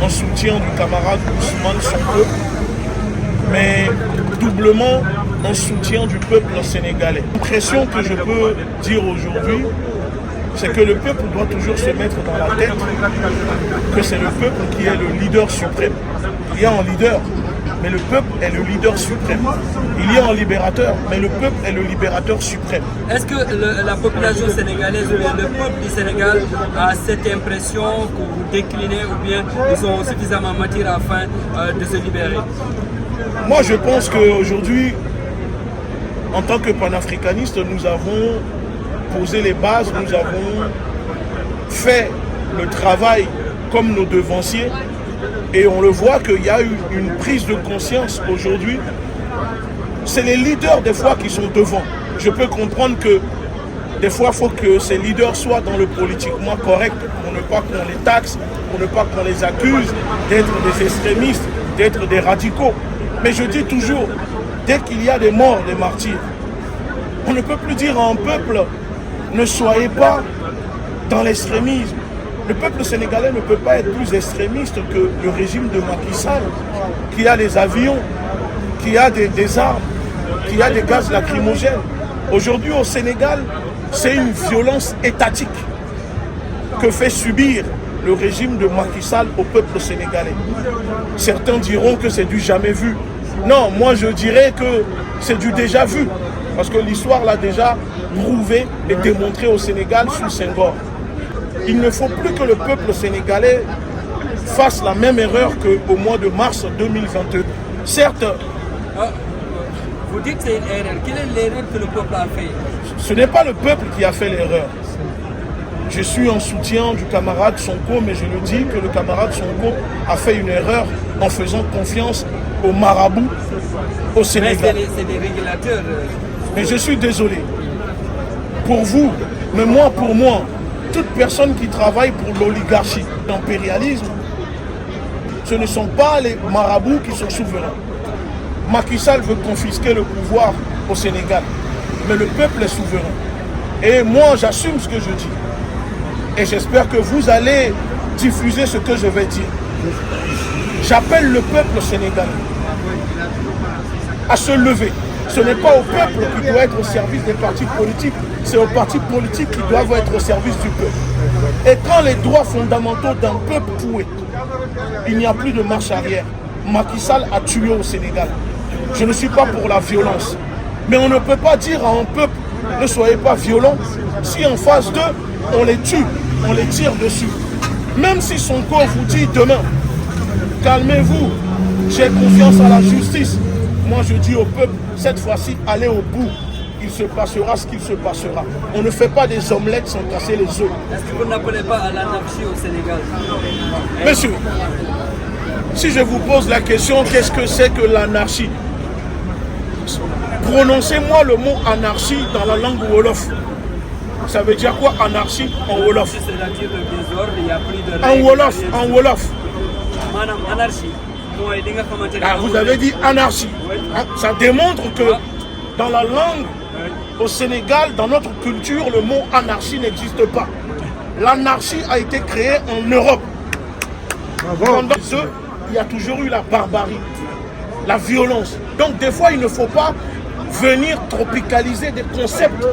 en soutien du camarade Ousmane Sonko, mais doublement en soutien du peuple sénégalais. L'impression que je peux dire aujourd'hui, c'est que le peuple doit toujours se mettre dans la tête que c'est le peuple qui est le leader suprême. Il y a un leader, mais le peuple est le leader suprême. Il y a un libérateur, mais le peuple est le libérateur suprême. Est-ce que la population sénégalaise, le peuple du Sénégal a cette impression que vous déclinez ou bien ils sont suffisamment matures afin de se libérer? Moi, je pense qu'aujourd'hui, en tant que panafricanistes, nous avons posé les bases, nous avons fait le travail comme nos devanciers et on le voit qu'il y a eu une prise de conscience aujourd'hui. C'est les leaders des fois qui sont devant. Je peux comprendre que des fois il faut que ces leaders soient dans le politiquement correct pour ne pas qu'on les taxe, pour ne pas qu'on les accuse d'être des extrémistes, d'être des radicaux. Mais je dis toujours, dès qu'il y a des morts, des martyrs, on ne peut plus dire à un peuple ne soyez pas dans l'extrémisme. Le peuple sénégalais ne peut pas être plus extrémiste que le régime de Macky Sall, qui a des avions, qui a des armes, qui a des gaz lacrymogènes. Aujourd'hui au Sénégal, c'est une violence étatique que fait subir le régime de Macky Sall au peuple sénégalais. Certains diront que c'est du jamais vu. Non, moi je dirais que c'est du déjà vu. Parce que l'histoire l'a déjà prouvé et démontré au Sénégal sous Senghor. Il ne faut plus que le peuple sénégalais fasse la même erreur qu'au mois de mars 2022. Certes, vous dites que c'est une erreur. Quelle est l'erreur que le peuple a fait? Ce n'est pas le peuple qui a fait l'erreur. Je suis en soutien du camarade Sonko, mais je le dis que le camarade Sonko a fait une erreur en faisant confiance aux marabouts au Sénégal. C'est des régulateurs. Mais je suis désolé. Pour vous, mais moi pour moi, toute personne qui travaille pour l'oligarchie, l'impérialisme, ce ne sont pas les marabouts qui sont souverains. Macky Sall veut confisquer le pouvoir au Sénégal, mais le peuple est souverain. Et moi, j'assume ce que je dis. Et j'espère que vous allez diffuser ce que je vais dire. J'appelle le peuple sénégalais à se lever. Ce n'est pas au peuple qui doit être au service des partis politiques, c'est aux partis politiques qui doivent être au service du peuple. Et quand les droits fondamentaux d'un peuple pouet, il n'y a plus de marche arrière. Macky Sall a tué au Sénégal. Je ne suis pas pour la violence. Mais on ne peut pas dire à un peuple, ne soyez pas violents, si en face d'eux, on les tue, on les tire dessus. Même si son corps vous dit demain, calmez-vous, j'ai confiance à la justice. Moi je dis au peuple, cette fois-ci, allez au bout. Il se passera ce qu'il se passera. On ne fait pas des omelettes sans casser les œufs. Est-ce que vous n'appelez pas à l'anarchie au Sénégal? Monsieur, si je vous pose la question, qu'est-ce que c'est que l'anarchie? Prononcez-moi le mot anarchie dans la langue Wolof. Ça veut dire quoi anarchie en Wolof? C'est-à-dire le désordre, il y a plus de En Wolof, en Wolof. Madame, anarchie. Ah, vous avez dit anarchie. Ça démontre que dans la langue, au Sénégal, dans notre culture, le mot anarchie n'existe pas. L'anarchie a été créée en Europe. Pendant eux, il y a toujours eu la barbarie, la violence. Donc des fois, il ne faut pas venir tropicaliser des concepts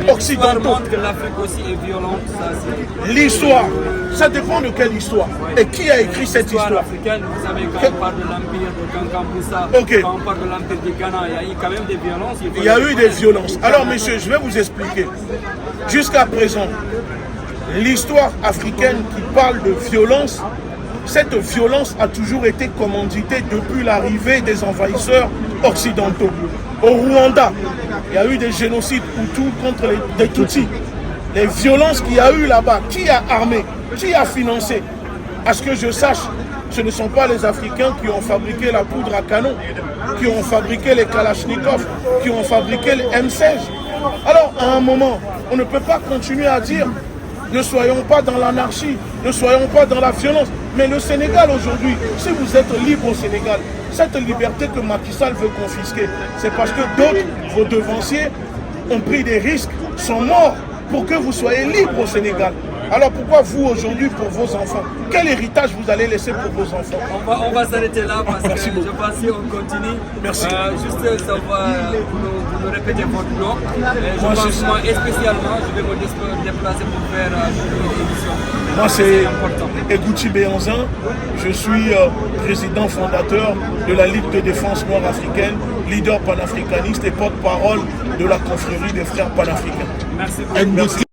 occidentaux. Montre que l'Afrique aussi est violente, ça c'est... L'histoire, ça dépend de quelle histoire. Et qui a écrit cette histoire africaine, vous savez, quand on parle de l'empire de Kankamoussa, quand on parle de l'empire du Ghana, il y a eu quand même des violences. Il y a eu des violences. Alors messieurs, je vais vous expliquer. Jusqu'à présent, l'histoire africaine qui parle de violence, cette violence a toujours été commanditée depuis l'arrivée des envahisseurs occidentaux. Au Rwanda, il y a eu des génocides Hutus contre les Tutsis. Les violences qu'il y a eu là-bas, qui a armé, qui a financé? À ce que je sache, ce ne sont pas les Africains qui ont fabriqué la poudre à canon, qui ont fabriqué les Kalachnikov, qui ont fabriqué les M16. Alors, à un moment, on ne peut pas continuer à dire ne soyons pas dans l'anarchie, ne soyons pas dans la violence. Mais le Sénégal aujourd'hui, si vous êtes libre au Sénégal, cette liberté que Macky Sall veut confisquer, c'est parce que d'autres, vos devanciers, ont pris des risques, sont morts pour que vous soyez libre au Sénégal. Alors pourquoi vous aujourd'hui pour vos enfants? Quel héritage vous allez laisser pour vos enfants? On va s'arrêter là parce Merci que beaucoup. je pense qu'on continue. Merci. Juste ça va vous répéter votre nom. Je Moi, pense moi spécialement, je vais me déplacer pour faire l'émission. Moi c'est important. Egouti Béanzin, je suis président fondateur de la Ligue de défense noire africaine, leader panafricaniste et porte-parole de la confrérie des frères panafricains. Merci beaucoup. Merci.